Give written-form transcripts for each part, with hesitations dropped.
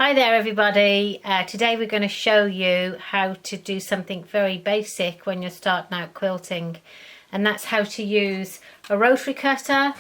Hi there everybody. Today we're going to show you how to do something very basic when you're starting out quilting, and that's how to use a rotary cutter,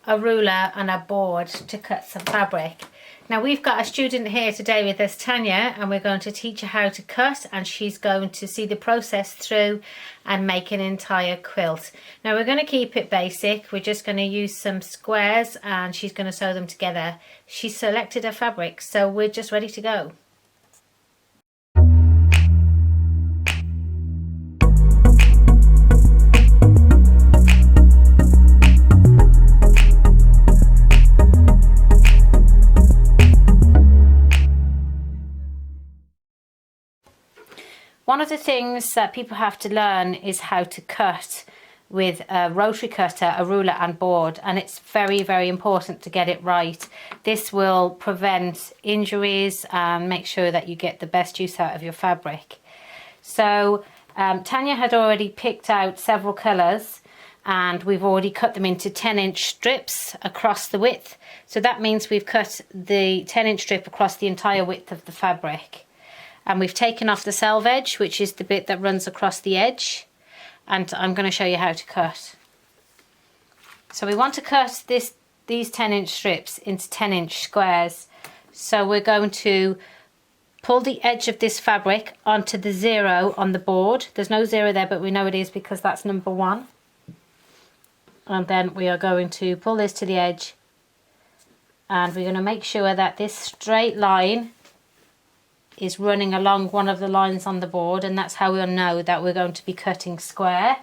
a ruler and a board to cut some fabric. Now we've got a student here today with us, Tanya, and we're going to teach her how to cut, and she's going to see the process through and make an entire quilt. Now we're going to keep it basic. We're just going to use some squares and she's going to sew them together. She's selected her fabric, so we're just ready to go. One of the things that people have to learn is how to cut with a rotary cutter, a ruler and board, and it's very, very important to get it right. This will prevent injuries and make sure that you get the best use out of your fabric. So Tanya had already picked out several colours, and we've already cut them into 10-inch strips across the width. So that means we've cut the 10-inch strip across the entire width of the fabric. And we've taken off the selvage, which is the bit that runs across the edge, and I'm going to show you how to cut. So we want to cut these 10-inch strips into 10-inch squares. So we're going to pull the edge of this fabric onto the 0 on the board. There's no 0 there, but we know it is because that's number 1. And then we are going to pull this to the edge, and we're going to make sure that this straight line is running along one of the lines on the board, and that's how we'll know that we're going to be cutting square.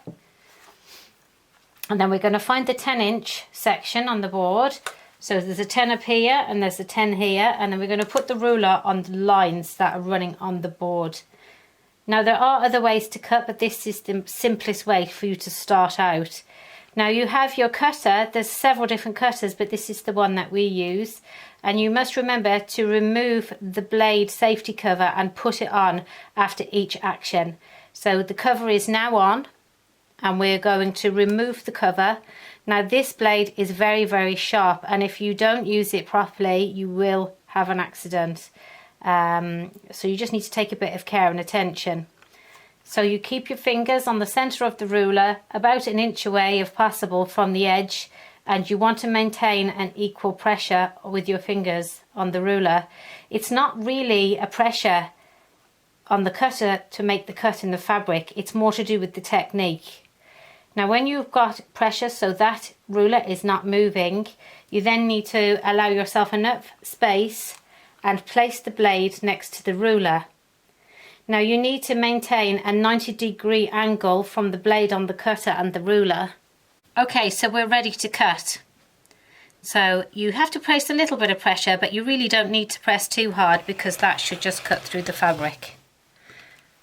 And then we're going to find the 10-inch section on the board. So there's a 10 up here and there's a 10 here, and then we're going to put the ruler on the lines that are running on the board. Now there are other ways to cut, but this is the simplest way for you to start out. Now you have your cutter. There's several different cutters, but this is the one that we use. And you must remember to remove the blade safety cover and put it on after each action. So the cover is now on, and we're going to remove the cover. Now this blade is very, very sharp, and if you don't use it properly, you will have an accident. So you just need to take a bit of care and attention. So you keep your fingers on the center of the ruler, about an inch away if possible from the edge, and you want to maintain an equal pressure with your fingers on the ruler. It's not really a pressure on the cutter to make the cut in the fabric, it's more to do with the technique. Now when you've got pressure so that ruler is not moving, you then need to allow yourself enough space and place the blade next to the ruler. Now you need to maintain a 90-degree angle from the blade on the cutter and the ruler. Okay, so we're ready to cut. So you have to place a little bit of pressure, but you really don't need to press too hard because that should just cut through the fabric.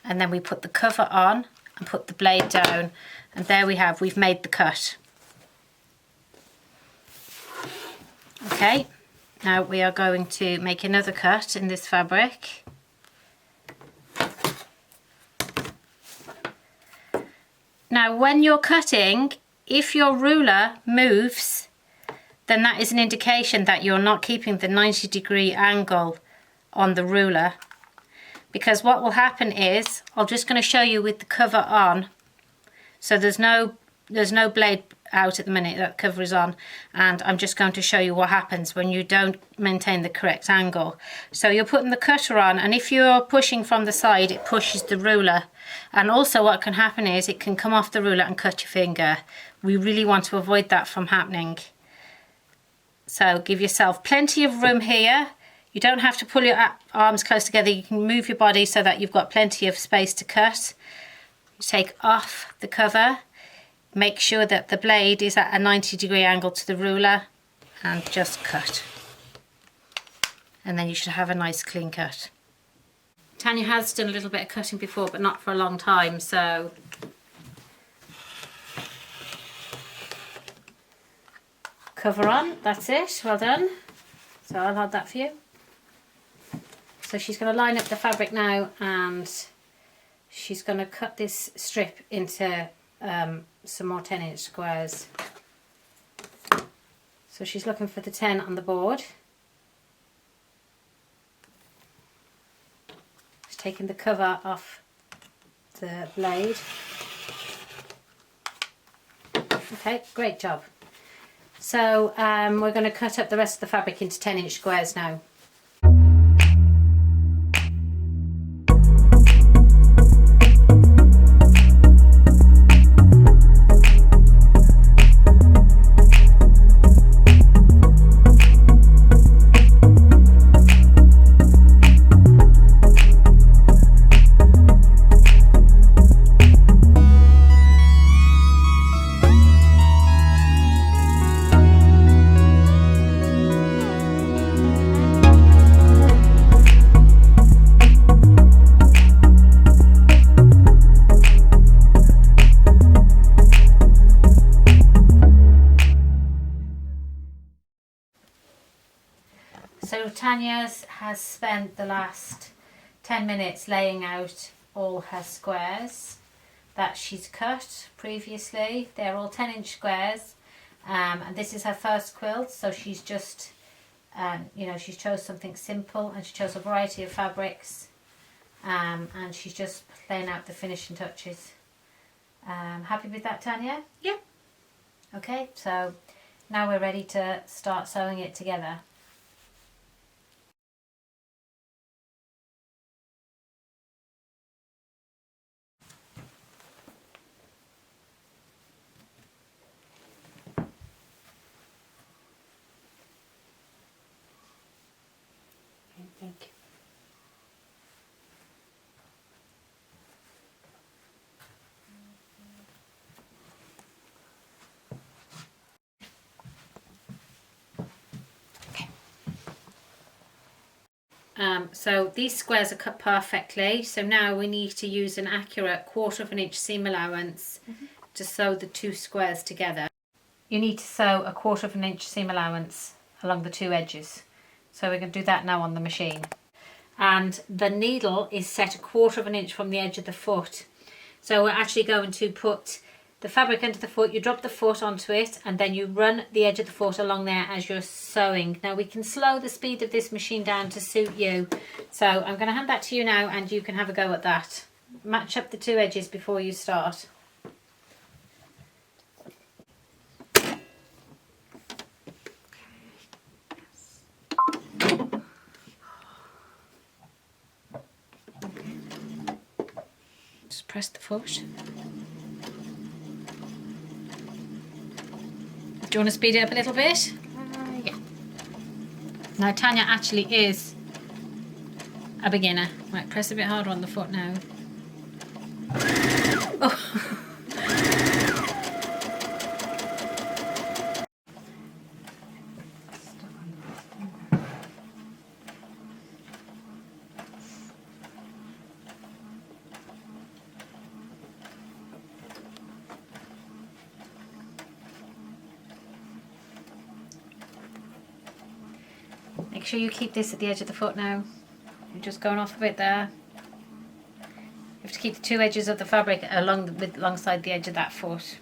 And then we put the cover on and put the blade down, and there we have, we've made the cut. Okay, now we are going to make another cut in this fabric. Now when you're cutting, if your ruler moves, then that is an indication that you're not keeping the 90-degree angle on the ruler. Because what will happen is, I'm just going to show you with the cover on. So there's no blade out at the minute, that cover is on, and I'm just going to show you what happens when you don't maintain the correct angle. So you're putting the cutter on, and if you're pushing from the side, it pushes the ruler. And also what can happen is it can come off the ruler and cut your finger. We really want to avoid that from happening. So give yourself plenty of room here. You don't have to pull your arms close together. You can move your body so that you've got plenty of space to cut. You take off the cover. Make sure that the blade is at a 90-degree angle to the ruler, and just cut. And then you should have a nice clean cut. Tanya has done a little bit of cutting before, but not for a long time, so cover on, that's it, well done. So I'll hold that for you. So she's going to line up the fabric now, and she's going to cut this strip into some more 10-inch squares. So she's looking for the 10 on the board. taking the cover off the blade. Okay, great job. So we're going to cut up the rest of the fabric into 10-inch squares now. So Tanya has spent the last 10 minutes laying out all her squares that she's cut previously. They're all 10-inch squares, and this is her first quilt, so she's just, you know, she's chose something simple, and she chose a variety of fabrics, and she's just laying out the finishing touches. Happy with that, Tanya? Yeah. Okay, so now we're ready to start sewing it together. Thank you. So these squares are cut perfectly, so now we need to use an accurate 1/4 inch seam allowance to sew the two squares together. You need to sew a 1/4 inch seam allowance along the two edges. So we're going to do that now on the machine. And the needle is set a 1/4 inch from the edge of the foot. So we're actually going to put the fabric under the foot, you drop the foot onto it, and then you run the edge of the foot along there as you're sewing. Now we can slow the speed of this machine down to suit you. So I'm going to hand that to you now, and you can have a go at that. Match up the two edges before you start. Just press the foot. Do you want to speed it up a little bit? Yeah. Now Tanya actually is a beginner. Right, press a bit harder on the foot now. Oh. Make sure you keep this at the edge of the foot now. You're just going off a bit there. You have to keep the two edges of the fabric alongside the edge of that foot.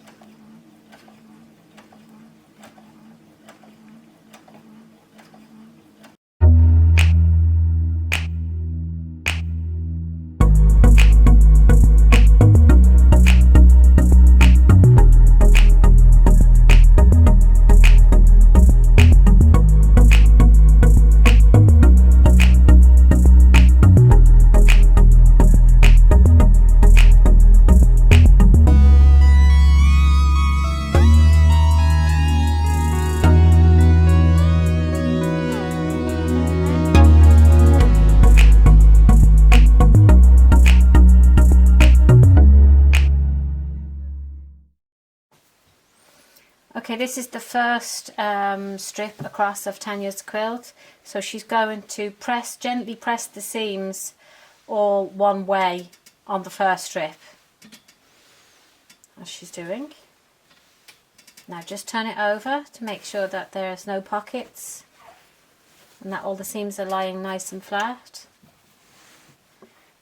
Okay, this is the first strip across of Tanya's quilt. So she's going to gently press the seams all one way on the first strip, as she's doing. Now just turn it over to make sure that there's no pockets and that all the seams are lying nice and flat.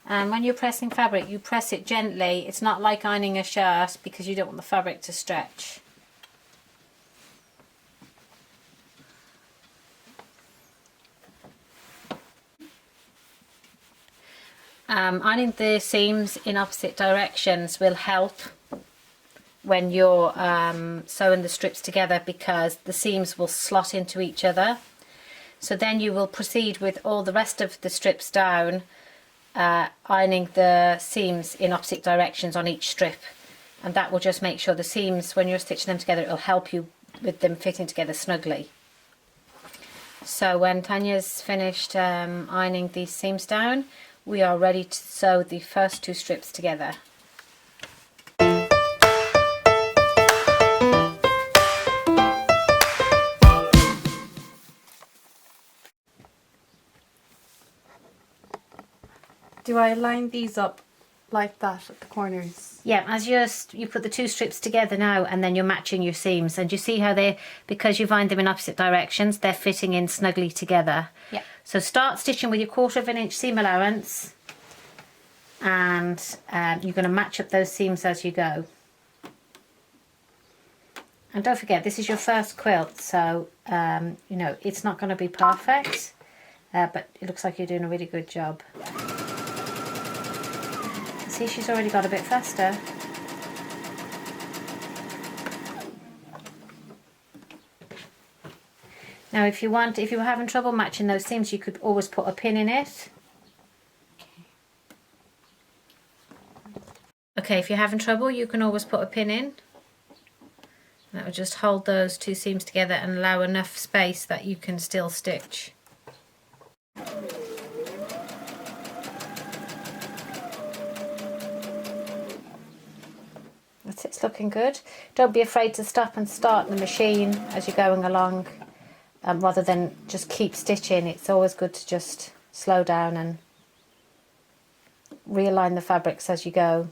And when you're pressing fabric, you press it gently. It's not like ironing a shirt, because you don't want the fabric to stretch. Ironing the seams in opposite directions will help when you're sewing the strips together, because the seams will slot into each other. So then you will proceed with all the rest of the strips down, ironing the seams in opposite directions on each strip, and that will just make sure the seams, when you're stitching them together, it'll help you with them fitting together snugly. So when Tanya's finished ironing these seams down, we are ready to sew the first 2 strips together. Do I line these up like that at the corners? Yeah, as you put the 2 strips together now, and then you're matching your seams, and you see how they, because you've ironed them in opposite directions, they're fitting in snugly together. Yeah. So start stitching with your 1/4 inch seam allowance, and you're going to match up those seams as you go. And don't forget, this is your first quilt, so you know, it's not going to be perfect, but it looks like you're doing a really good job. See, she's already got a bit faster. Now if you were having trouble matching those seams, you could always put a pin in it. Okay, if you're having trouble, you can always put a pin in. That will just hold those 2 seams together and allow enough space that you can still stitch. It's looking good. Don't be afraid to stop and start the machine as you're going along, rather than just keep stitching. It's always good to just slow down and realign the fabrics as you go.